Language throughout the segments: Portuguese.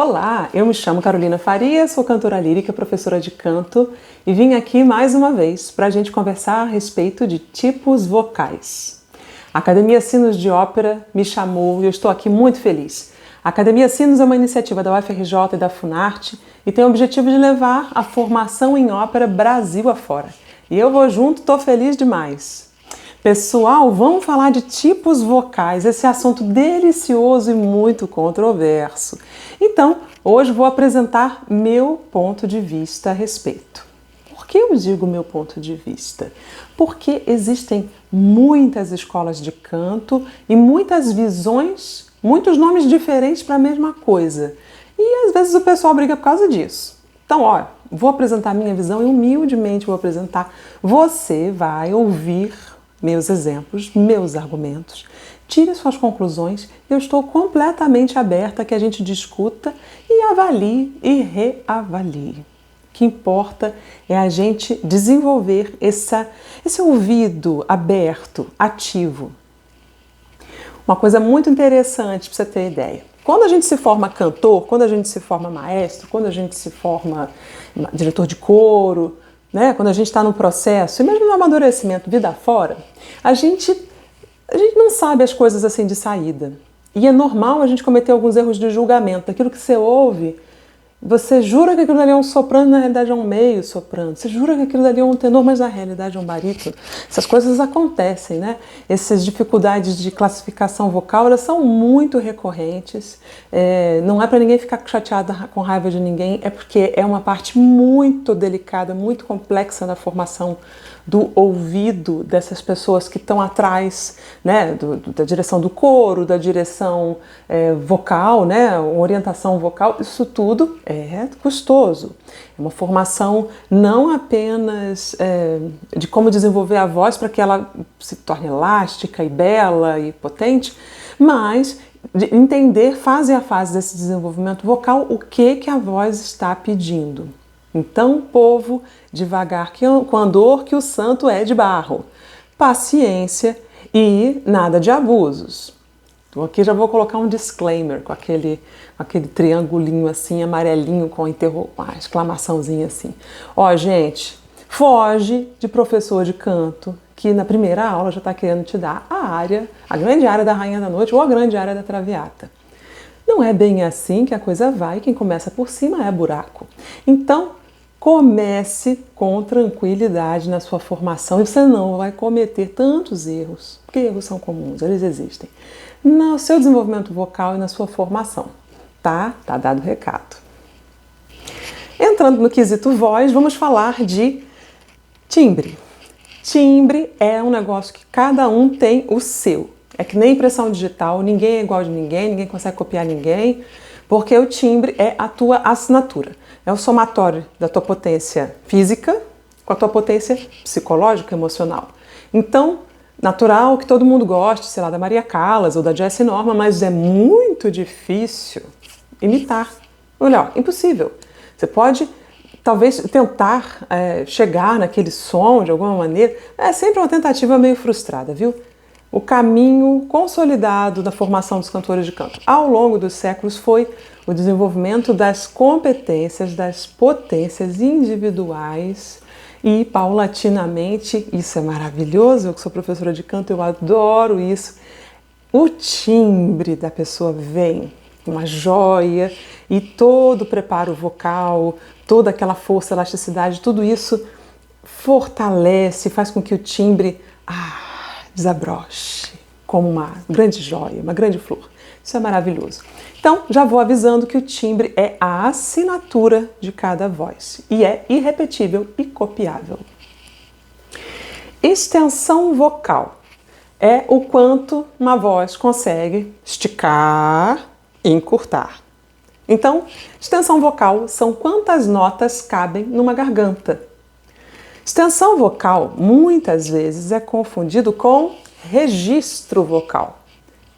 Olá, eu me chamo Carolina Faria, sou cantora lírica, professora de canto e vim aqui mais uma vez para a gente conversar a respeito de tipos vocais. A Academia Sinos de Ópera me chamou e eu estou aqui muito feliz. A Academia Sinos é uma iniciativa da UFRJ e da Funarte e tem o objetivo de levar a formação em ópera Brasil afora. E eu vou junto, estou feliz demais. Pessoal, vamos falar de tipos vocais, esse assunto delicioso e muito controverso. Então, hoje vou apresentar meu ponto de vista a respeito. Por que eu digo meu ponto de vista? Porque existem muitas escolas de canto e muitas visões, muitos nomes diferentes para a mesma coisa. E às vezes o pessoal briga por causa disso. Então, ó, vou apresentar minha visão e humildemente vou apresentar. Você vai ouvir meus exemplos, meus argumentos, tire suas conclusões. Eu estou completamente aberta a que a gente discuta e avalie e reavalie. O que importa é a gente desenvolver esse ouvido aberto, ativo. Uma coisa muito interessante para você ter ideia. Quando a gente se forma cantor, quando a gente se forma maestro, quando a gente se forma diretor de coro, né? Quando a gente está no processo, e mesmo no amadurecimento, vida fora, a gente não sabe as coisas assim de saída. E é normal a gente cometer alguns erros de julgamento. Aquilo que você ouve, você jura que aquilo ali é um soprano, na realidade é um meio soprano. Você jura que aquilo ali é um tenor, mas na realidade é um barítono. Essas coisas acontecem, né? Essas dificuldades de classificação vocal, elas são muito recorrentes. Não é para ninguém ficar chateado com raiva de ninguém, é porque é uma parte muito delicada, muito complexa na formação do ouvido dessas pessoas que estão atrás, né, da direção do coro, da direção vocal, né, orientação vocal. Isso tudo é custoso. É uma formação não apenas de como desenvolver a voz para que ela se torne elástica e bela e potente, mas de entender fase a fase desse desenvolvimento vocal o que a voz está pedindo. Então, povo, devagar com andor que o santo é de barro. Paciência e nada de abusos. Então aqui já vou colocar um disclaimer com aquele triangulinho assim, amarelinho com a exclamaçãozinha assim. Ó, gente, foge de professor de canto que na primeira aula já está querendo te dar a grande área da Rainha da Noite ou a grande área da Traviata. Não é bem assim que a coisa vai, quem começa por cima é buraco. Então, comece com tranquilidade na sua formação e você não vai cometer tantos erros, porque erros são comuns, eles existem, no seu desenvolvimento vocal e na sua formação, tá? Tá dado o recado. Entrando no quesito voz, vamos falar de timbre. Timbre é um negócio que cada um tem o seu. É que nem impressão digital, ninguém é igual de ninguém, ninguém consegue copiar ninguém, porque o timbre é a tua assinatura. É o somatório da tua potência física com a tua potência psicológica, emocional. Então, natural que todo mundo goste, sei lá, da Maria Callas ou da Jessye Norman, mas é muito difícil imitar. Olha, impossível. Você pode talvez tentar chegar naquele som de alguma maneira, é sempre uma tentativa meio frustrada, viu? O caminho consolidado da formação dos cantores de canto ao longo dos séculos foi o desenvolvimento das competências, das potências individuais e, paulatinamente, isso é maravilhoso, eu que sou professora de canto, eu adoro isso, o timbre da pessoa vem, uma joia, e todo o preparo vocal, toda aquela força, elasticidade, tudo isso fortalece, faz com que o timbre desabroche como uma grande joia, uma grande flor. Isso é maravilhoso. Então, já vou avisando que o timbre é a assinatura de cada voz e é irrepetível e copiável. Extensão vocal é o quanto uma voz consegue esticar e encurtar. Então, extensão vocal são quantas notas cabem numa garganta. Extensão vocal, muitas vezes, é confundido com registro vocal,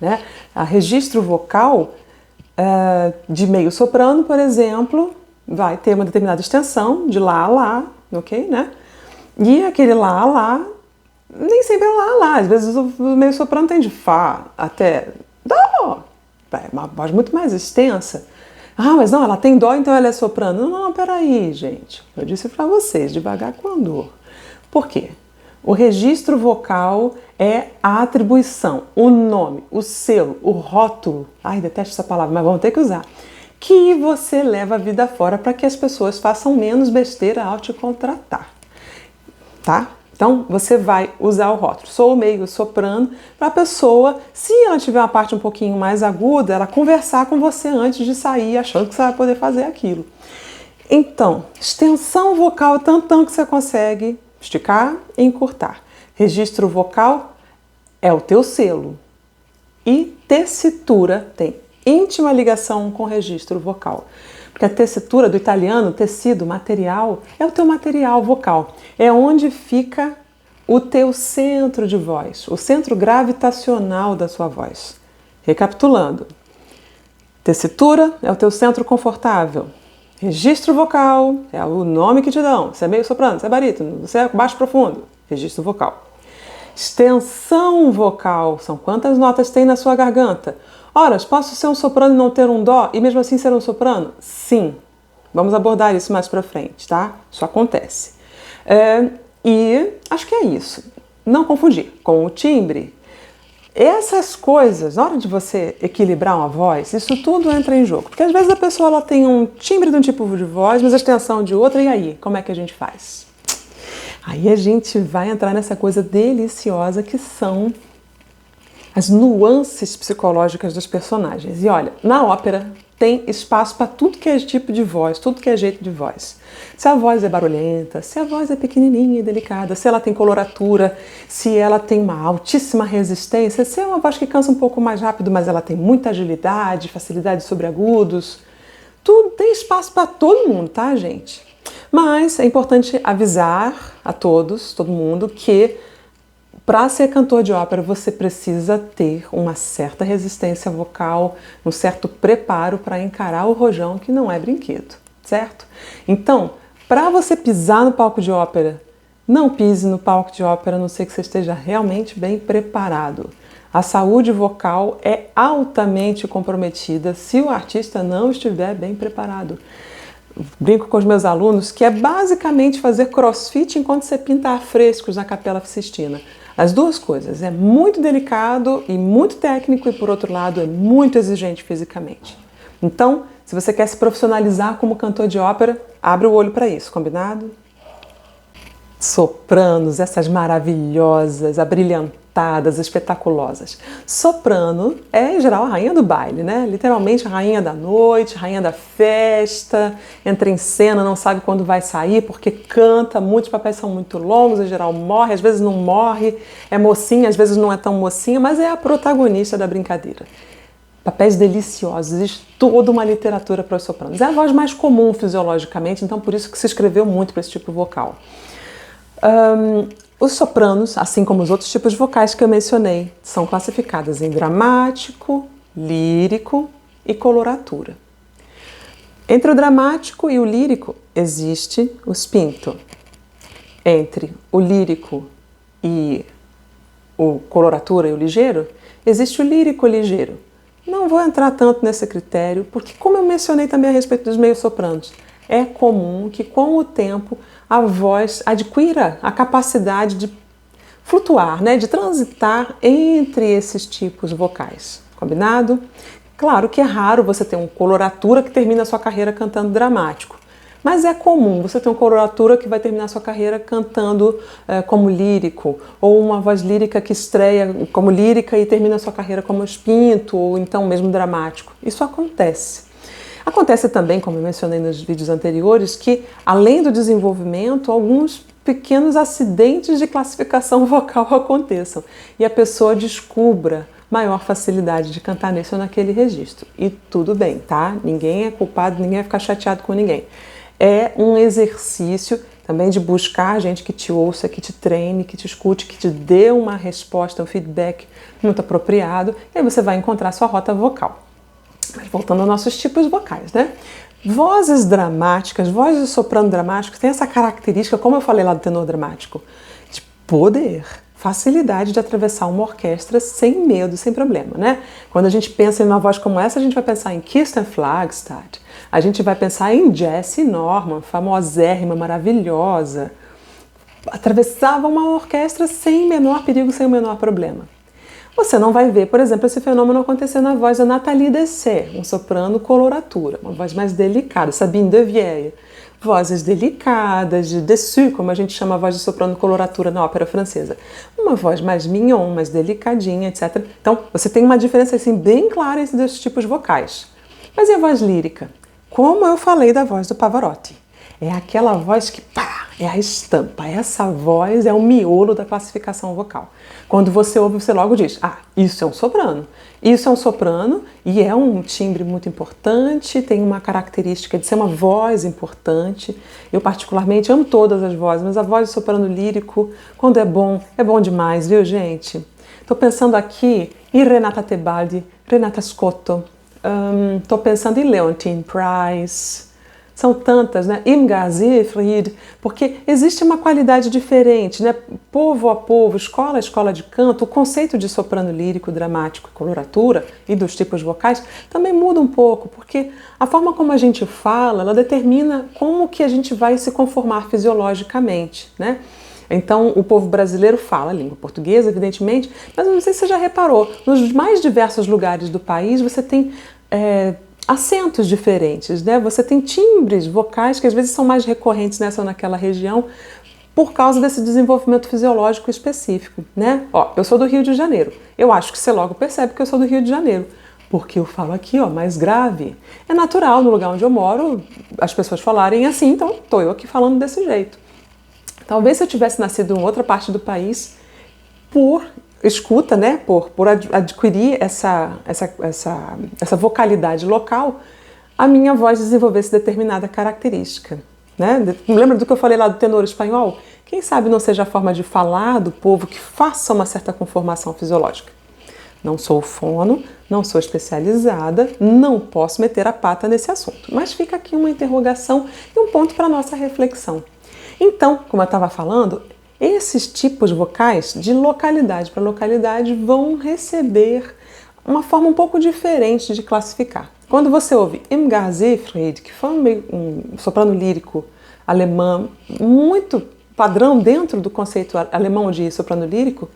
né? A registro vocal de meio soprano, por exemplo, vai ter uma determinada extensão de lá a lá, ok, né? E aquele lá a lá, nem sempre é lá a lá. Às vezes o meio soprano tem de fá até dó. É uma voz muito mais extensa. Ah, mas não, ela tem dó, então ela é soprano. Não, não, peraí, gente. Eu disse para vocês, devagar com andor. Por quê? O registro vocal é a atribuição, o nome, o selo, o rótulo. Ai, detesto essa palavra, mas vamos ter que usar. Que você leva a vida fora para que as pessoas façam menos besteira ao te contratar. Tá? Então, você vai usar o rótulo sou meio soprano para a pessoa, se ela tiver uma parte um pouquinho mais aguda, ela conversar com você antes de sair, achando que você vai poder fazer aquilo. Então, extensão vocal tantão que você consegue esticar e encurtar. Registro vocal é o teu selo. E tessitura tem íntima ligação com o registro vocal. Porque a tessitura do italiano, tecido, material, é o teu material vocal. É onde fica o teu centro de voz, o centro gravitacional da sua voz. Recapitulando. Tessitura é o teu centro confortável. Registro vocal é o nome que te dão. Você é meio soprano, você é barítono, você é baixo profundo. Registro vocal. Extensão vocal são quantas notas tem na sua garganta. Ora, posso ser um soprano e não ter um dó e mesmo assim ser um soprano? Sim. Vamos abordar isso mais pra frente, tá? Isso acontece. E acho que é isso. Não confundir com o timbre. Essas coisas, na hora de você equilibrar uma voz, isso tudo entra em jogo. Porque às vezes a pessoa ela tem um timbre de um tipo de voz, mas a extensão de outra, e aí? Como é que a gente faz? Aí a gente vai entrar nessa coisa deliciosa que são as nuances psicológicas dos personagens. E olha, na ópera tem espaço para tudo que é tipo de voz, tudo que é jeito de voz. Se a voz é barulhenta, se a voz é pequenininha e delicada, se ela tem coloratura, se ela tem uma altíssima resistência, se é uma voz que cansa um pouco mais rápido, mas ela tem muita agilidade, facilidade sobre agudos. Tudo tem espaço para todo mundo, tá, gente? Mas é importante avisar a todos, todo mundo, que para ser cantor de ópera você precisa ter uma certa resistência vocal, um certo preparo para encarar o rojão, que não é brinquedo, certo? Então, para você pisar no palco de ópera, não pise no palco de ópera, a não ser que você esteja realmente bem preparado. A saúde vocal é altamente comprometida se o artista não estiver bem preparado. Brinco com os meus alunos que é basicamente fazer crossfit enquanto você pinta afrescos na Capela Sistina. As duas coisas, é muito delicado e muito técnico e, por outro lado, é muito exigente fisicamente. Então, se você quer se profissionalizar como cantor de ópera, abre o olho para isso, combinado? Sopranos, essas maravilhosas, abrilhantadas, espetaculosas. Soprano é, em geral, a rainha do baile, né? Literalmente a rainha da noite, rainha da festa, entra em cena, não sabe quando vai sair, porque canta, muitos papéis são muito longos, em geral morre, às vezes não morre, é mocinha, às vezes não é tão mocinha, mas é a protagonista da brincadeira. Papéis deliciosos, existe toda uma literatura para os sopranos. É a voz mais comum fisiologicamente, então por isso que se escreveu muito para esse tipo vocal. Os sopranos, assim como os outros tipos de vocais que eu mencionei, são classificados em dramático, lírico e coloratura. Entre o dramático e o lírico existe o spinto. Entre o lírico e o coloratura e o ligeiro, existe o lírico ligeiro. Não vou entrar tanto nesse critério, porque como eu mencionei também a respeito dos meios-sopranos, é comum que com o tempo a voz adquira a capacidade de flutuar, né, de transitar entre esses tipos vocais. Combinado? Claro que é raro você ter uma coloratura que termina a sua carreira cantando dramático, mas é comum você ter uma coloratura que vai terminar a sua carreira cantando como lírico, ou uma voz lírica que estreia como lírica e termina a sua carreira como spinto, ou então mesmo dramático. Isso acontece. Acontece também, como eu mencionei nos vídeos anteriores, que além do desenvolvimento, alguns pequenos acidentes de classificação vocal aconteçam e a pessoa descubra maior facilidade de cantar nesse ou naquele registro. E tudo bem, tá? Ninguém é culpado, ninguém vai ficar chateado com ninguém. É um exercício também de buscar gente que te ouça, que te treine, que te escute, que te dê uma resposta, um feedback muito apropriado, e aí você vai encontrar sua rota vocal. Mas voltando aos nossos tipos vocais, né? Vozes dramáticas, vozes de soprano dramático, tem essa característica, como eu falei lá do tenor dramático, de poder, facilidade de atravessar uma orquestra sem medo, sem problema, né? Quando a gente pensa em uma voz como essa, a gente vai pensar em Kirsten Flagstad, a gente vai pensar em Jessie Norman, famosérrima, maravilhosa. Atravessava uma orquestra sem menor perigo, sem o menor problema. Você não vai ver, por exemplo, esse fenômeno acontecer na voz da Nathalie Dessay, um soprano coloratura, uma voz mais delicada, Sabine Devieille. Vozes delicadas, de dessus, como a gente chama a voz de soprano coloratura na ópera francesa. Uma voz mais mignon, mais delicadinha, etc. Então, você tem uma diferença assim, bem clara entre esses tipos vocais. Mas e a voz lírica? Como eu falei da voz do Pavarotti. É aquela voz que, pá, é a estampa. Essa voz é o miolo da classificação vocal. Quando você ouve, você logo diz, isso é um soprano. Isso é um soprano e é um timbre muito importante, tem uma característica de ser uma voz importante. Eu particularmente amo todas as vozes, mas a voz de soprano lírico, quando é bom demais, viu, gente? Estou pensando aqui em Renata Tebaldi, Renata Scotto, estou pensando em Leontyne Price. São tantas, né? Irmgard Siegfried, porque existe uma qualidade diferente, né? Povo a povo, escola a escola de canto, o conceito de soprano lírico, dramático e coloratura e dos tipos vocais também muda um pouco, porque a forma como a gente fala, ela determina como que a gente vai se conformar fisiologicamente, né? Então, o povo brasileiro fala a língua portuguesa, evidentemente, mas eu não sei se você já reparou, nos mais diversos lugares do país você tem acentos diferentes, né? Você tem timbres vocais que às vezes são mais recorrentes nessa ou naquela região por causa desse desenvolvimento fisiológico específico, né? Ó, eu sou do Rio de Janeiro. Eu acho que você logo percebe que eu sou do Rio de Janeiro, porque eu falo aqui, ó, mais grave. É natural no lugar onde eu moro as pessoas falarem assim, então estou eu aqui falando desse jeito. Talvez se eu tivesse nascido em outra parte do país, por escuta, né, por adquirir essa vocalidade local, a minha voz desenvolvesse determinada característica, né? Lembra do que eu falei lá do tenor espanhol? Quem sabe não seja a forma de falar do povo que faça uma certa conformação fisiológica. Não sou fono, não sou especializada, não posso meter a pata nesse assunto, mas fica aqui uma interrogação e um ponto para a nossa reflexão. Então, como eu estava falando, esses tipos vocais, de localidade para localidade, vão receber uma forma um pouco diferente de classificar. Quando você ouve Irmgard Siegfried, que foi um soprano lírico alemã muito padrão dentro do conceito alemão de soprano lírico,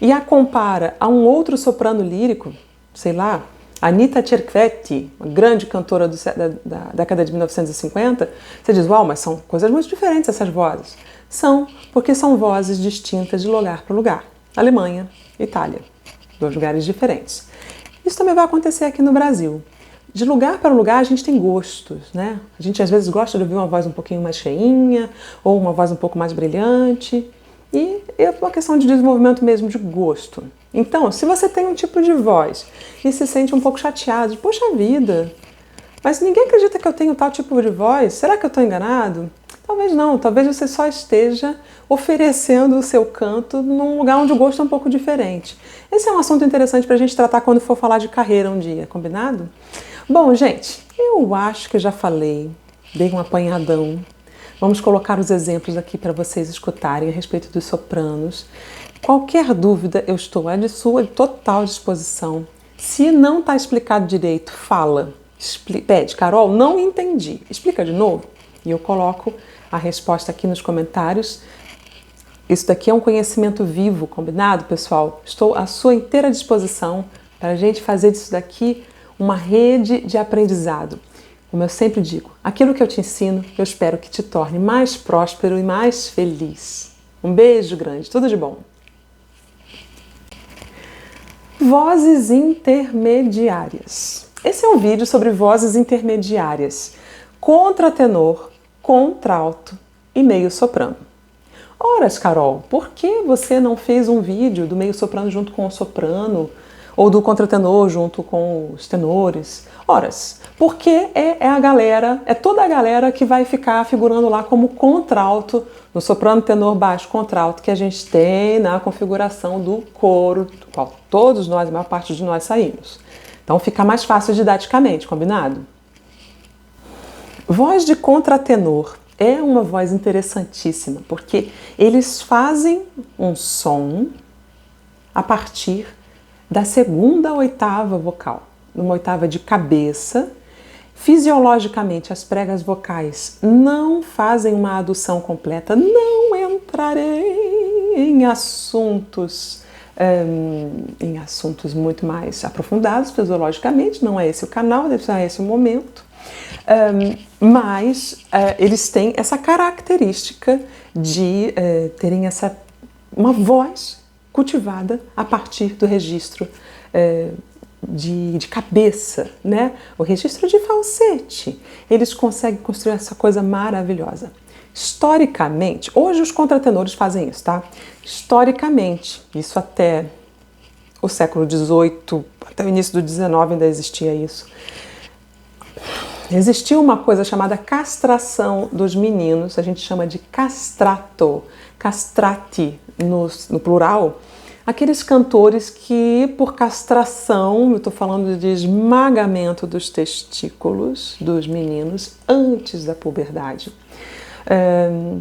e a compara a um outro soprano lírico, sei lá, Anita Cerquetti, uma grande cantora da década de 1950, você diz, uau, mas são coisas muito diferentes essas vozes. São, porque são vozes distintas de lugar para lugar. Alemanha, Itália, dois lugares diferentes. Isso também vai acontecer aqui no Brasil. De lugar para lugar a gente tem gostos, né? A gente às vezes gosta de ouvir uma voz um pouquinho mais cheinha, ou uma voz um pouco mais brilhante. E é uma questão de desenvolvimento mesmo de gosto. Então, se você tem um tipo de voz e se sente um pouco chateado, de, poxa vida, mas ninguém acredita que eu tenho tal tipo de voz, será que eu estou enganado? Talvez não, talvez você só esteja oferecendo o seu canto num lugar onde o gosto é um pouco diferente. Esse é um assunto interessante para a gente tratar quando for falar de carreira um dia, combinado? Bom, gente, eu acho que eu já falei, dei um apanhadão. Vamos colocar os exemplos aqui para vocês escutarem a respeito dos sopranos. Qualquer dúvida, eu estou à sua total disposição. Se não está explicado direito, fala. Pede, Carol, não entendi. Explica de novo. E eu coloco a resposta aqui nos comentários. Isso daqui é um conhecimento vivo, combinado, pessoal? Estou à sua inteira disposição para a gente fazer disso daqui uma rede de aprendizado. Como eu sempre digo, aquilo que eu te ensino, eu espero que te torne mais próspero e mais feliz. Um beijo grande, tudo de bom. Vozes intermediárias. Esse é um vídeo sobre vozes intermediárias. Contratenor, contralto e meio soprano. Ora, Carol, por que você não fez um vídeo do meio soprano junto com o soprano? Ou do contratenor junto com os tenores? Horas, porque é toda a galera que vai ficar figurando lá como contralto, no soprano, tenor, baixo, contralto, que a gente tem na configuração do coro, do qual todos nós, a maior parte de nós saímos. Então fica mais fácil didaticamente, combinado? Voz de contratenor é uma voz interessantíssima, porque eles fazem um som a partir da segunda oitava vocal, numa oitava de cabeça. Fisiologicamente, as pregas vocais não fazem uma adução completa. Não entrarei em assuntos muito mais aprofundados fisiologicamente, não é esse o canal, não é esse o momento. Mas eles têm essa característica de terem uma voz cultivada a partir do registro de cabeça, né? O registro de falsete. Eles conseguem construir essa coisa maravilhosa. Historicamente, hoje os contratenores fazem isso, tá? Historicamente, isso até o século XVIII, até o início do XIX ainda existia isso. Existia uma coisa chamada castração dos meninos, a gente chama de castrato, castrati no plural. Aqueles cantores que, por castração, eu estou falando de esmagamento dos testículos dos meninos antes da puberdade,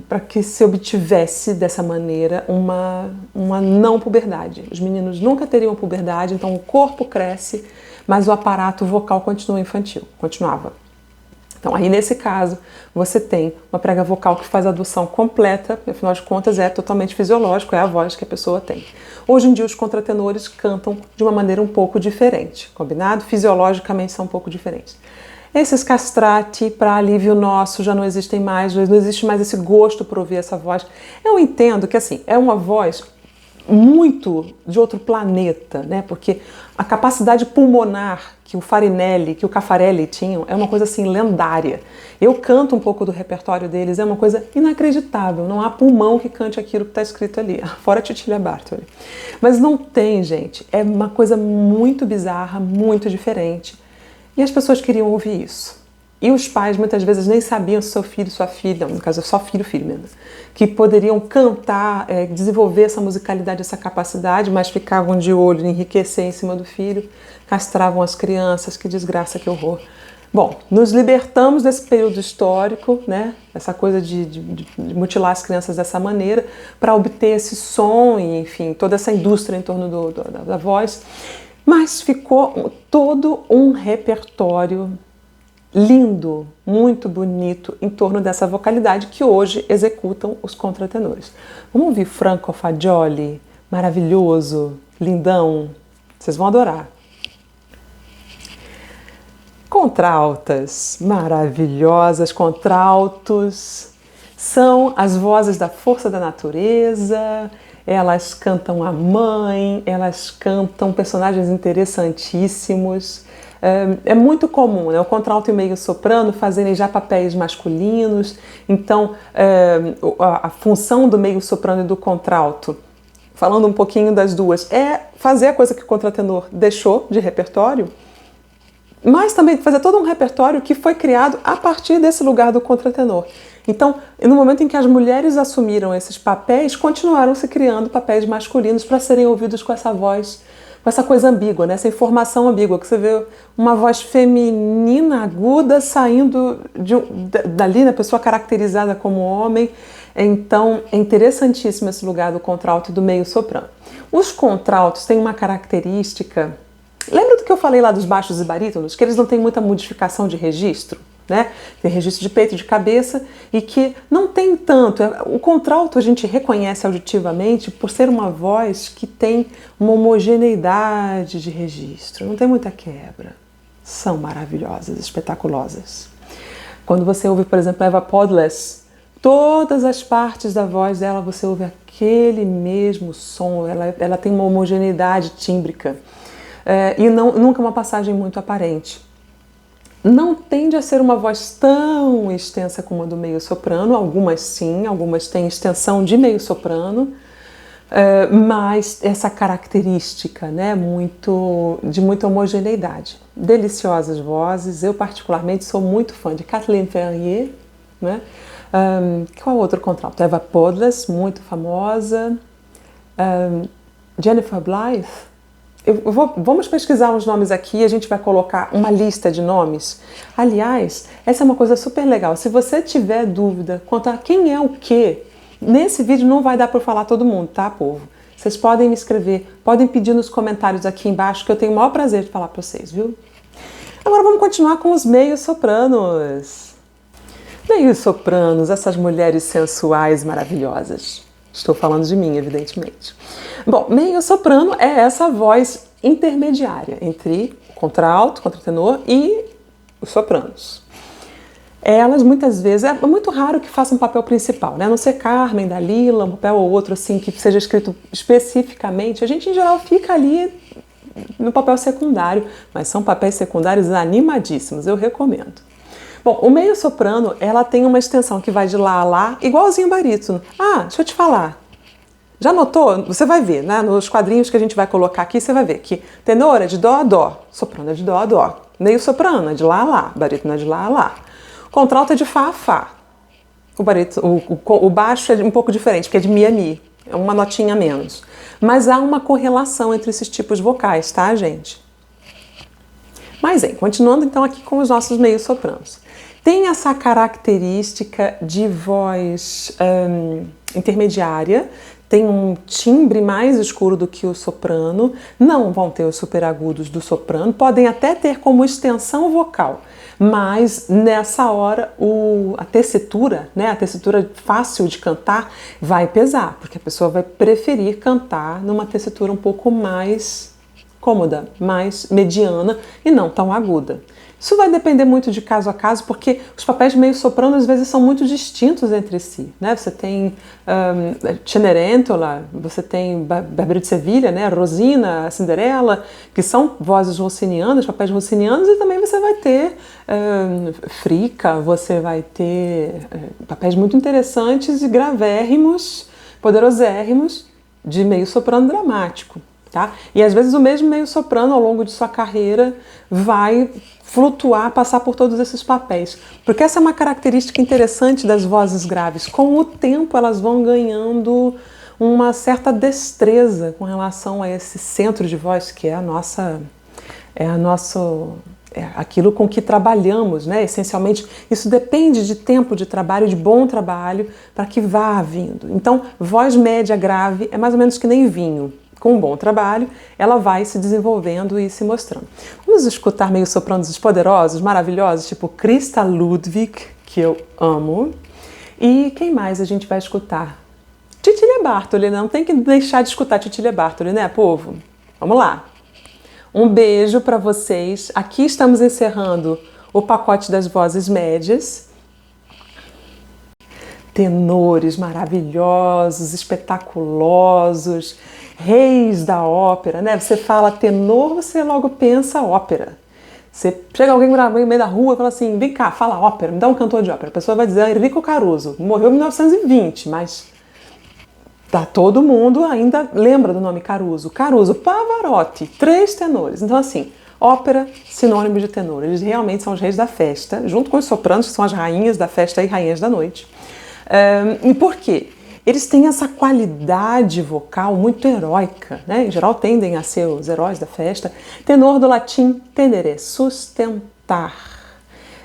para que se obtivesse dessa maneira uma não puberdade. Os meninos nunca teriam puberdade, então o corpo cresce, mas o aparato vocal continua infantil, continuava. Então aí nesse caso você tem uma prega vocal que faz a adução completa, afinal de contas é totalmente fisiológico, é a voz que a pessoa tem. Hoje em dia os contratenores cantam de uma maneira um pouco diferente, combinado? Fisiologicamente são um pouco diferentes. Esses castrati, para alívio nosso, já não existem mais, não existe mais esse gosto por ouvir essa voz. Eu entendo que assim, é uma voz muito de outro planeta, né? Porque a capacidade pulmonar que o Farinelli, que o Caffarelli tinham, é uma coisa assim lendária. Eu canto um pouco do repertório deles, é uma coisa inacreditável. Não há pulmão que cante aquilo que está escrito ali, fora Cecilia Bartoli. Mas não tem, gente. É uma coisa muito bizarra, muito diferente. E as pessoas queriam ouvir isso. E os pais muitas vezes nem sabiam se seu filho, sua filha, no caso é só filho mesmo, que poderiam cantar, desenvolver essa musicalidade, essa capacidade, mas ficavam de olho em enriquecer em cima do filho, castravam as crianças, que desgraça, que horror. Bom, nos libertamos desse período histórico, né? Essa coisa de mutilar as crianças dessa maneira, para obter esse som e, enfim, toda essa indústria em torno da voz. Mas ficou todo um repertório lindo, muito bonito, em torno dessa vocalidade que hoje executam os contratenores. Vamos ouvir Franco Fagioli, maravilhoso, lindão, vocês vão adorar. Contraltas, maravilhosas, contraltos, são as vozes da força da natureza, elas cantam a mãe, elas cantam personagens interessantíssimos. É muito comum, né? O contralto e o meio-soprano fazerem já papéis masculinos, então a função do meio-soprano e do contralto, falando um pouquinho das duas, é fazer a coisa que o contratenor deixou de repertório, mas também fazer todo um repertório que foi criado a partir desse lugar do contratenor. Então, no momento em que as mulheres assumiram esses papéis, continuaram se criando papéis masculinos para serem ouvidos com essa voz, com essa coisa ambígua, né? Essa informação ambígua, que você vê uma voz feminina aguda saindo dali, né? Pessoa caracterizada como homem. Então, é interessantíssimo esse lugar do contralto e do meio-soprano. Os contraltos têm uma característica... Lembra do que eu falei lá dos baixos e barítonos? Que eles não têm muita modificação de registro, né? Tem registro de peito e de cabeça e que não tem tanto. O contralto a gente reconhece auditivamente por ser uma voz que tem uma homogeneidade de registro, não tem muita quebra. São maravilhosas, espetaculosas. Quando você ouve, por exemplo, Eva Podles, todas as partes da voz dela você ouve aquele mesmo som, ela tem uma homogeneidade tímbrica. E nunca uma passagem muito aparente. Não tende a ser uma voz tão extensa como a do meio-soprano, algumas sim, algumas têm extensão de meio-soprano, mas essa característica, né, de muita homogeneidade. Deliciosas vozes, eu particularmente sou muito fã de Kathleen Ferrier, né? Qual outro contralto? Eva Podles, muito famosa, Jennifer Blythe. Vamos pesquisar uns nomes aqui, a gente vai colocar uma lista de nomes. Aliás, essa é uma coisa super legal. Se você tiver dúvida quanto a quem é o quê, nesse vídeo não vai dar para falar todo mundo, tá, povo? vocês podem me escrever, podem pedir nos comentários aqui embaixo, que eu tenho o maior prazer de falar para vocês, viu? Agora vamos continuar com os meios sopranos. Meios sopranos, essas mulheres sensuais maravilhosas. Estou falando de mim, evidentemente. Bom, meio soprano é essa voz intermediária entre o contralto, contratenor e os sopranos. Elas muitas vezes, é muito raro que façam um papel principal, né? A não ser Carmen, Dalila, um papel ou outro assim que seja escrito especificamente. A gente em geral fica ali no papel secundário, mas são papéis secundários animadíssimos, eu recomendo. Bom, o meio soprano, ela tem uma extensão que vai de lá a lá, igualzinho o barítono. Ah, deixa eu te falar. Já notou? Você vai ver, né? Nos quadrinhos que a gente vai colocar aqui, você vai ver que tenor é de dó a dó, soprano é de dó a dó, meio soprano é de lá a lá, barítono é de lá a lá. Contralto é de fá a fá. O baixo é um pouco diferente, porque é de mi a mi, é uma notinha a menos. Mas há uma correlação entre esses tipos vocais, tá, gente? Mas, continuando então aqui com os nossos meios sopranos. Tem essa característica de voz intermediária, tem um timbre mais escuro do que o soprano, não vão ter os superagudos do soprano, podem até ter como extensão vocal, mas nessa hora a tessitura, né, a tessitura fácil de cantar vai pesar, porque a pessoa vai preferir cantar numa tessitura um pouco mais cômoda, mais mediana e não tão aguda. Isso vai depender muito de caso a caso, porque os papéis meio soprano às vezes são muito distintos entre si, né? Você tem Cenerentola, você tem Bárbara de Sevilha, né? Rosina, Cinderela, que são vozes rossinianas, papéis rossinianos, e também você vai ter Frica, você vai ter papéis muito interessantes e gravérrimos, poderosérrimos, de meio soprano dramático. Tá? E às vezes o mesmo meio soprano ao longo de sua carreira vai flutuar, passar por todos esses papéis. Porque essa é uma característica interessante das vozes graves. Com o tempo elas vão ganhando uma certa destreza com relação a esse centro de voz que é aquilo com que trabalhamos, né? Essencialmente, isso depende de tempo de trabalho, de bom trabalho, para que vá vindo. Então, voz média grave é mais ou menos que nem vinho. Com um bom trabalho, ela vai se desenvolvendo e se mostrando. Vamos escutar meio sopranos poderosos, maravilhosos, tipo Christa Ludwig, que eu amo. E quem mais a gente vai escutar? Cecilia Bartoli, não tem que deixar de escutar Cecilia Bartoli, né, povo? Vamos lá. Um beijo para vocês. Aqui estamos encerrando o pacote das vozes médias. Tenores maravilhosos, espetaculosos, reis da ópera, né? Você fala tenor, você logo pensa ópera. Você chega alguém no meio da rua e fala assim, vem cá, fala ópera, me dá um cantor de ópera. A pessoa vai dizer Enrico Caruso, morreu em 1920, mas todo mundo ainda lembra do nome Caruso. Caruso, Pavarotti, 3 tenores. Então assim, ópera, sinônimo de tenor. Eles realmente são os reis da festa, junto com os sopranos, que são as rainhas da festa e rainhas da noite. E por quê? Eles têm essa qualidade vocal muito heróica, né? Em geral tendem a ser os heróis da festa. Tenor do latim tenere, sustentar.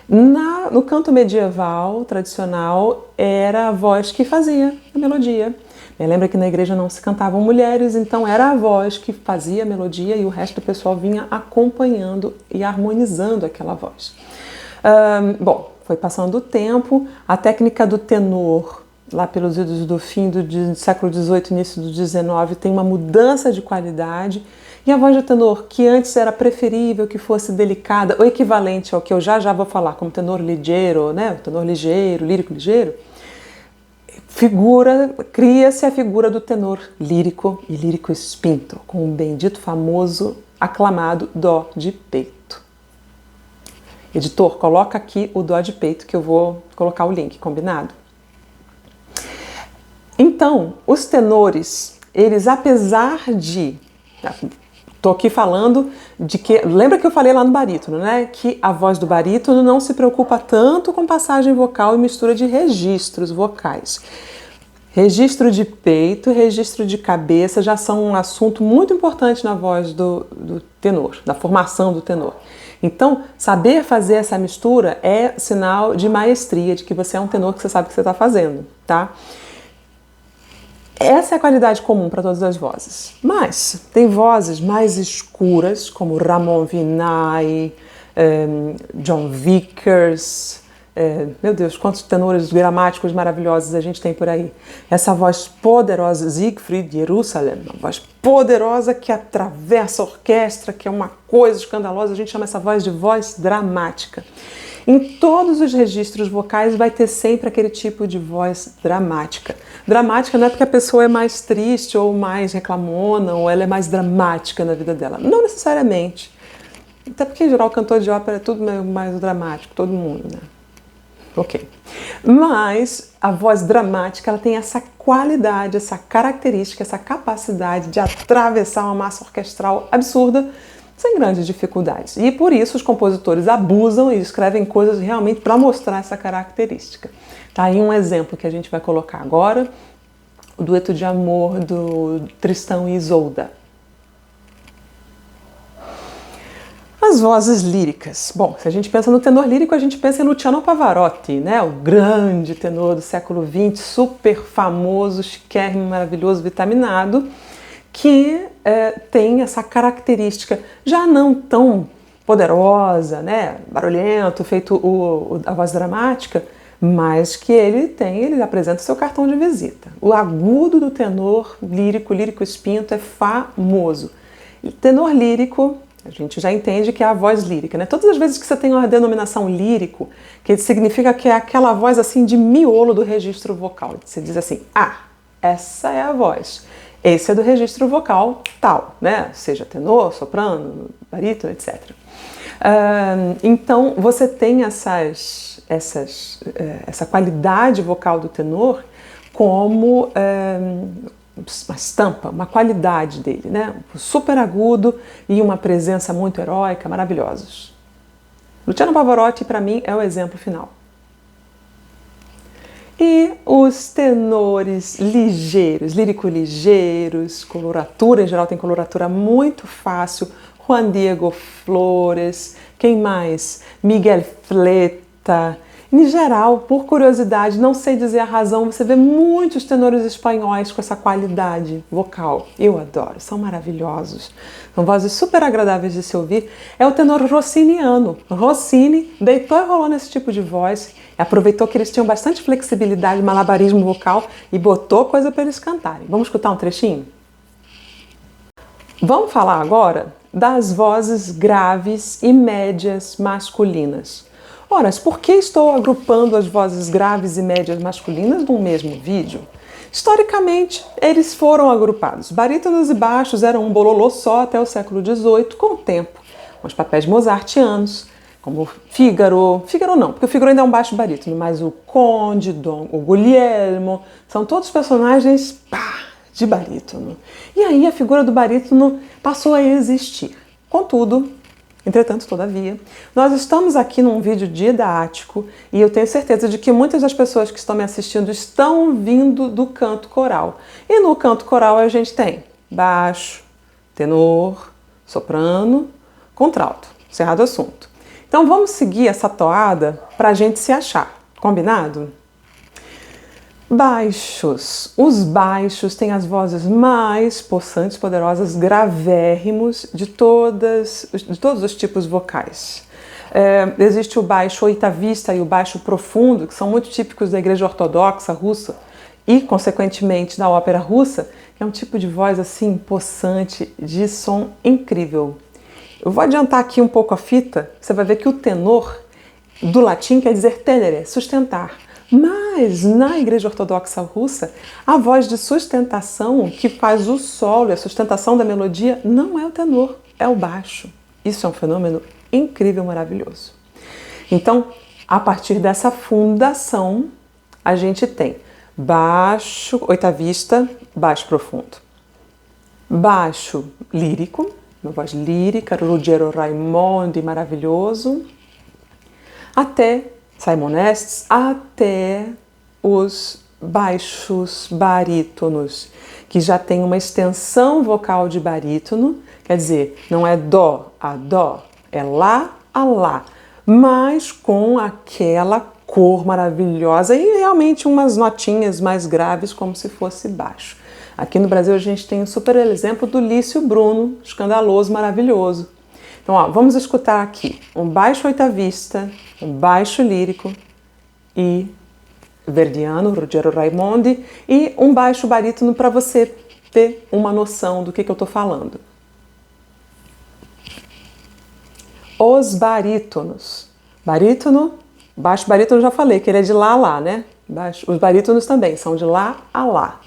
No canto medieval, tradicional, era a voz que fazia a melodia. Lembra que na igreja não se cantavam mulheres, então era a voz que fazia a melodia e o resto do pessoal vinha acompanhando e harmonizando aquela voz. Bom, foi passando o tempo, a técnica do tenor, lá pelos idos do fim do século XVIII, início do XIX, tem uma mudança de qualidade. E a voz de tenor, que antes era preferível que fosse delicada, ou equivalente ao que eu já vou falar, como tenor ligeiro, né? O tenor ligeiro, lírico ligeiro, cria-se a figura do tenor lírico e lírico spinto, com o bendito, famoso, aclamado dó de peito. Editor, coloca aqui o dó de peito que eu vou colocar o link, combinado? Então, os tenores, eles apesar de... Estou aqui falando de que... Lembra que eu falei lá no barítono, né? Que a voz do barítono não se preocupa tanto com passagem vocal e mistura de registros vocais. Registro de peito e registro de cabeça já são um assunto muito importante na voz do tenor, da formação do tenor. Então, saber fazer essa mistura é sinal de maestria, de que você é um tenor que você sabe o que você está fazendo, tá? Essa é a qualidade comum para todas as vozes. Mas tem vozes mais escuras, como Ramon Vinay, John Vickers, meu Deus, quantos tenores gramáticos maravilhosos a gente tem por aí. Essa voz poderosa, Siegfried Jerusalem, uma voz poderosa que atravessa a orquestra, que é uma coisa escandalosa, a gente chama essa voz de voz dramática. Em todos os registros vocais vai ter sempre aquele tipo de voz dramática. Dramática não é porque a pessoa é mais triste ou mais reclamona ou ela é mais dramática na vida dela. Não necessariamente. Até porque, em geral, o cantor de ópera é tudo mais dramático, todo mundo, né? Ok. Mas a voz dramática, ela tem essa qualidade, essa característica, essa capacidade de atravessar uma massa orquestral absurda sem grandes dificuldades. E por isso os compositores abusam e escrevem coisas realmente para mostrar essa característica. Tá aí um exemplo que a gente vai colocar agora, o dueto de amor do Tristão e Isolda. As vozes líricas. Bom, se a gente pensa no tenor lírico, a gente pensa em Luciano Pavarotti, né? O grande tenor do século XX, super famoso, chiquérrimo, maravilhoso, vitaminado, que tem essa característica já não tão poderosa, né? Barulhento, feito a voz dramática, mas que ele apresenta o seu cartão de visita. O agudo do tenor lírico espinto é famoso. E tenor lírico, a gente já entende que é a voz lírica, né? Todas as vezes que você tem uma denominação lírico, que significa que é aquela voz assim de miolo do registro vocal. Você diz assim, essa é a voz. Esse é do registro vocal tal, né? Seja tenor, soprano, barítono, etc. Então, você tem essa qualidade vocal do tenor como uma estampa, uma qualidade dele, né? Super agudo e uma presença muito heróica, maravilhosos. Luciano Pavarotti, para mim, é o exemplo final. E os tenores ligeiros, lírico-ligeiros, coloratura, em geral tem coloratura muito fácil, Juan Diego Flores, quem mais? Miguel Fleta. Em geral, por curiosidade, não sei dizer a razão, você vê muitos tenores espanhóis com essa qualidade vocal. Eu adoro, são maravilhosos. São vozes super agradáveis de se ouvir. É o tenor rossiniano. Rossini deitou e rolou nesse tipo de voz, aproveitou que eles tinham bastante flexibilidade, malabarismo vocal e botou coisa para eles cantarem. Vamos escutar um trechinho? Vamos falar agora das vozes graves e médias masculinas. Ora, por que estou agrupando as vozes graves e médias masculinas no mesmo vídeo? Historicamente, eles foram agrupados. Barítonos e baixos eram um bololô só até o século XVIII, com o tempo, com os papéis mozartianos, como Fígaro. Fígaro não, porque o Fígaro ainda é um baixo barítono, mas o Conde, o Guglielmo, são todos personagens de barítono. E aí a figura do barítono passou a existir. Contudo, entretanto, todavia, nós estamos aqui num vídeo didático e eu tenho certeza de que muitas das pessoas que estão me assistindo estão vindo do canto coral. E no canto coral a gente tem baixo, tenor, soprano, contralto. Encerrado o assunto. Então vamos seguir essa toada para a gente se achar. Combinado? Baixos. Os baixos têm as vozes mais possantes, poderosas, gravérrimos de todos os tipos vocais. Existe o baixo oitavista e o baixo profundo, que são muito típicos da Igreja Ortodoxa russa e, consequentemente, da ópera russa, que é um tipo de voz assim possante, de som incrível. Eu vou adiantar aqui um pouco a fita, você vai ver que o tenor do latim quer dizer tenere, sustentar. Mas na Igreja Ortodoxa Russa, a voz de sustentação que faz o solo e a sustentação da melodia não é o tenor, é o baixo. Isso é um fenômeno incrível, maravilhoso. Então, a partir dessa fundação, a gente tem baixo oitavista, baixo profundo. Baixo lírico, uma voz lírica, Ruggero Raimondi, maravilhoso, até Simon Estes, até os baixos barítonos, que já tem uma extensão vocal de barítono, quer dizer, não é dó a dó, é lá a lá, mas com aquela cor maravilhosa e realmente umas notinhas mais graves como se fosse baixo. Aqui no Brasil a gente tem um super exemplo do Lício Bruno, escandaloso, maravilhoso. Então, ó, vamos escutar aqui um baixo oitavista, um baixo lírico e verdiano, Ruggero Raimondi, e um baixo barítono para você ter uma noção do que eu estou falando. Os barítonos. Barítono, baixo barítono já falei, que ele é de lá a lá, né? Os barítonos também são de lá a lá.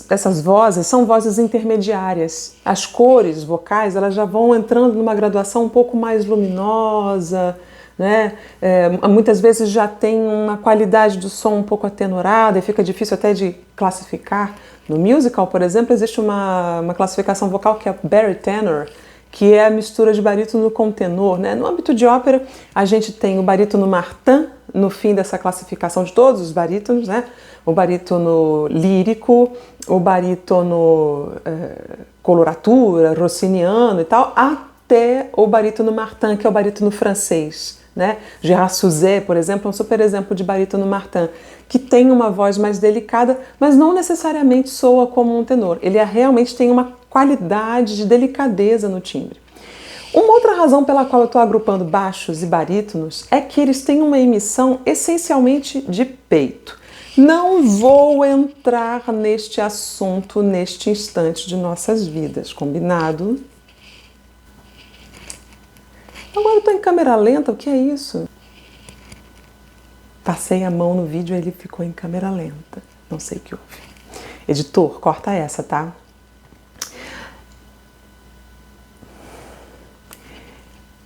Essas vozes são vozes intermediárias. As cores vocais elas já vão entrando numa graduação um pouco mais luminosa, né? Muitas vezes já tem uma qualidade do som um pouco atenuada e fica difícil até de classificar. No musical, por exemplo, existe uma classificação vocal que é barytenor, que é a mistura de barítono com tenor, né? No âmbito de ópera, a gente tem o barítono Martin, no fim dessa classificação de todos os barítonos, né? O barítono lírico, o barítono coloratura, rossiniano e tal, até o barítono Martin, que é o barítono francês, né? Gérard Souzet, por exemplo, é um super exemplo de barítono Martin, que tem uma voz mais delicada, mas não necessariamente soa como um tenor. Ele realmente tem uma qualidade de delicadeza no timbre. Uma outra razão pela qual eu estou agrupando baixos e barítonos é que eles têm uma emissão essencialmente de peito. Não vou entrar neste assunto neste instante de nossas vidas, combinado? Agora eu estou em câmera lenta, o que é isso? Passei a mão no vídeo e ele ficou em câmera lenta. Não sei o que houve. Editor, corta essa, tá?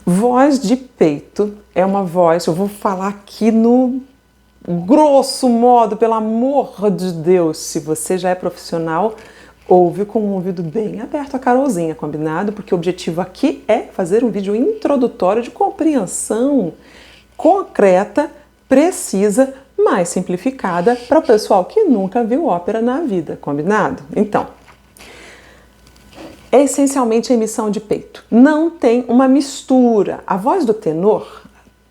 Voz de peito é uma voz, eu vou falar aqui no grosso modo, pelo amor de Deus, se você já é profissional, ouve com um ouvido bem aberto a Carolzinha, combinado? Porque o objetivo aqui é fazer um vídeo introdutório de compreensão concreta, precisa, mais simplificada para o pessoal que nunca viu ópera na vida, combinado? Então, é essencialmente a emissão de peito. Não tem uma mistura. A voz do tenor,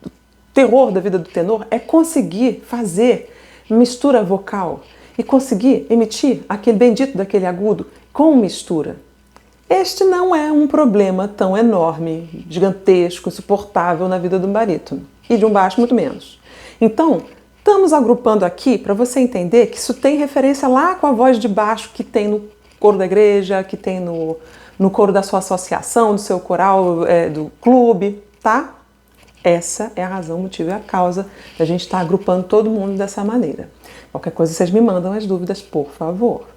o terror da vida do tenor é conseguir fazer mistura vocal e conseguir emitir aquele bendito daquele agudo com mistura. Este não é um problema tão enorme, gigantesco, insuportável na vida de um barítono. E de um baixo muito menos. Então, estamos agrupando aqui para você entender que isso tem referência lá com a voz de baixo que tem no coro da igreja, que tem no coro da sua associação, do seu coral, do clube, tá? Essa é a razão, o motivo e a causa da gente estar agrupando todo mundo dessa maneira. Qualquer coisa vocês me mandam as dúvidas, por favor.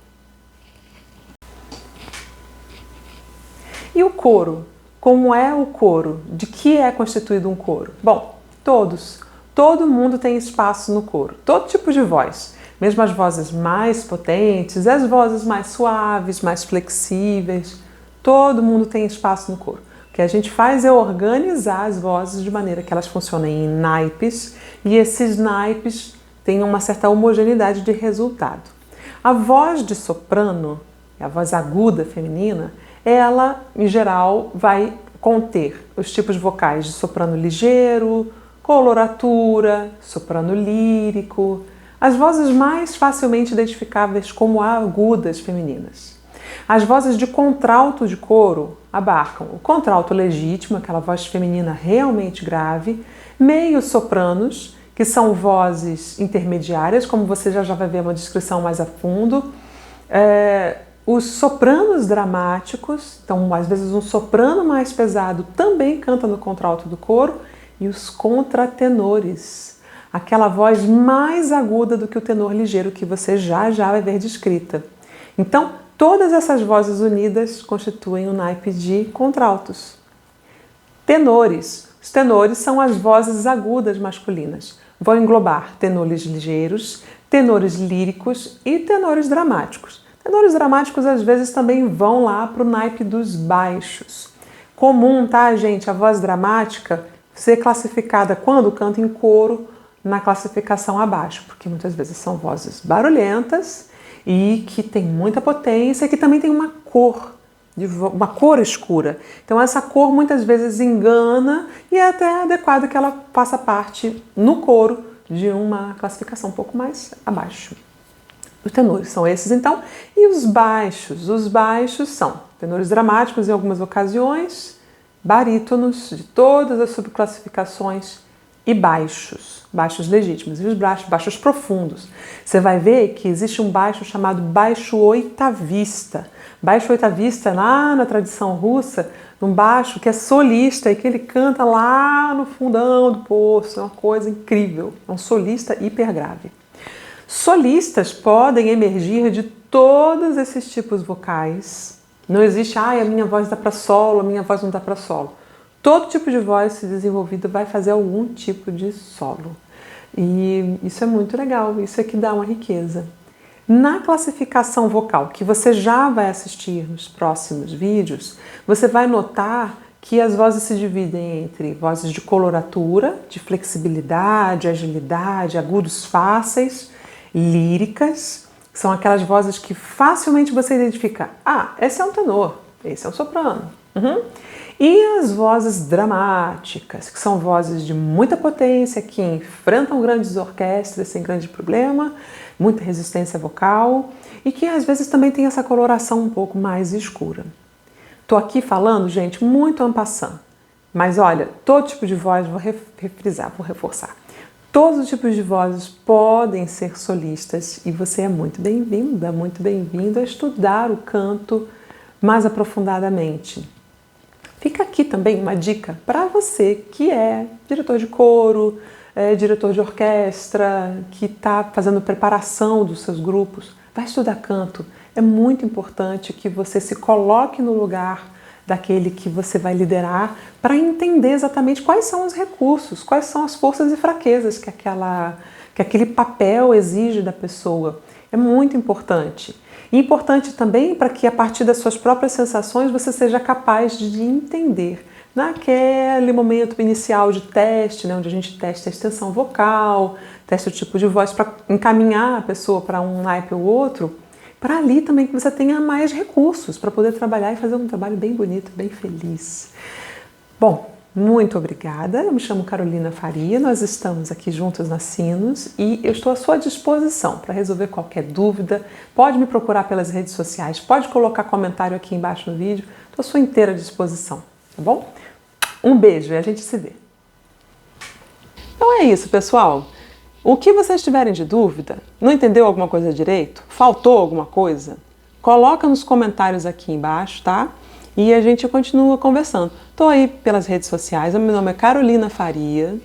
E o coro? Como é o coro? De que é constituído um coro? Bom, todos. Todo mundo tem espaço no coro. Todo tipo de voz. Mesmo as vozes mais potentes, as vozes mais suaves, mais flexíveis. Todo mundo tem espaço no coro. O que a gente faz é organizar as vozes de maneira que elas funcionem em naipes e esses naipes tenham uma certa homogeneidade de resultado. A voz de soprano, a voz aguda feminina, ela, em geral, vai conter os tipos vocais de soprano ligeiro, coloratura, soprano lírico, as vozes mais facilmente identificáveis como agudas femininas. As vozes de contralto de coro abarcam o contralto legítimo, aquela voz feminina realmente grave, meios sopranos, que são vozes intermediárias, como você já vai ver uma descrição mais a fundo, os sopranos dramáticos, então às vezes um soprano mais pesado também canta no contralto do coro, e os contratenores, aquela voz mais aguda do que o tenor ligeiro que você já vai ver descrita. Então, todas essas vozes unidas constituem o naipe de contraltos. Tenores. Os tenores são as vozes agudas masculinas. Vão englobar tenores ligeiros, tenores líricos e tenores dramáticos. Tenores dramáticos às vezes também vão lá para o naipe dos baixos. Comum, tá, gente? A voz dramática ser classificada quando canta em coro na classificação abaixo, porque muitas vezes são vozes barulhentas e que tem muita potência e que também tem uma cor escura. Então essa cor muitas vezes engana e é até adequado que ela faça parte no coro de uma classificação um pouco mais abaixo. Os tenores são esses então, e os baixos são tenores dramáticos em algumas ocasiões, barítonos de todas as subclassificações e baixos legítimos, e os baixos profundos. Você vai ver que existe um baixo chamado baixo oitavista. Baixo oitavista, lá na tradição russa, um baixo que é solista e que ele canta lá no fundão do poço, é uma coisa incrível, é um solista hipergrave. Solistas podem emergir de todos esses tipos vocais. Não existe, a minha voz dá para solo, a minha voz não dá para solo. Todo tipo de voz se desenvolvida vai fazer algum tipo de solo. E isso é muito legal, isso é que dá uma riqueza. Na classificação vocal, que você já vai assistir nos próximos vídeos, você vai notar que as vozes se dividem entre vozes de coloratura, de flexibilidade, agilidade, agudos fáceis, líricas, que são aquelas vozes que facilmente você identifica. Esse é um tenor, esse é um soprano. E as vozes dramáticas, que são vozes de muita potência, que enfrentam grandes orquestras sem grande problema, muita resistência vocal e que às vezes também tem essa coloração um pouco mais escura. Estou aqui falando, gente, muito en passant, mas olha, todo tipo de voz, vou refrisar, vou reforçar. Todos os tipos de vozes podem ser solistas e você é muito bem-vinda, muito bem-vindo a estudar o canto mais aprofundadamente. Fica aqui também uma dica para você que é diretor de coro, diretor de orquestra, que está fazendo preparação dos seus grupos. Vai estudar canto. É muito importante que você se coloque no lugar daquele que você vai liderar para entender exatamente quais são os recursos, quais são as forças e fraquezas que aquele papel exige da pessoa. É muito importante. E importante também para que a partir das suas próprias sensações você seja capaz de entender naquele momento inicial de teste, onde a gente testa a extensão vocal, testa o tipo de voz para encaminhar a pessoa para um naipe ou outro, para ali também que você tenha mais recursos para poder trabalhar e fazer um trabalho bem bonito, bem feliz. Bom, muito obrigada. Eu me chamo Carolina Faria, nós estamos aqui juntos na Sinos e eu estou à sua disposição para resolver qualquer dúvida. Pode me procurar pelas redes sociais, pode colocar comentário aqui embaixo no vídeo, estou à sua inteira disposição, tá bom? Um beijo e a gente se vê. Então é isso, pessoal. O que vocês tiverem de dúvida, não entendeu alguma coisa direito, faltou alguma coisa, coloca nos comentários aqui embaixo, tá? E a gente continua conversando. Estou aí pelas redes sociais, meu nome é Carolina Faria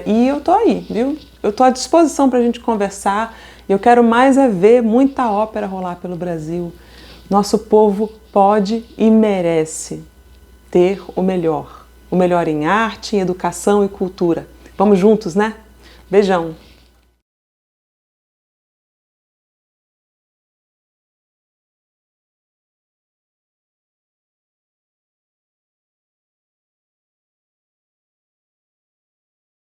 e eu estou aí, viu? Eu estou à disposição para a gente conversar. Eu quero mais ver muita ópera rolar pelo Brasil. Nosso povo pode e merece ter o melhor em arte, em educação e cultura. Vamos juntos, né? Beijão!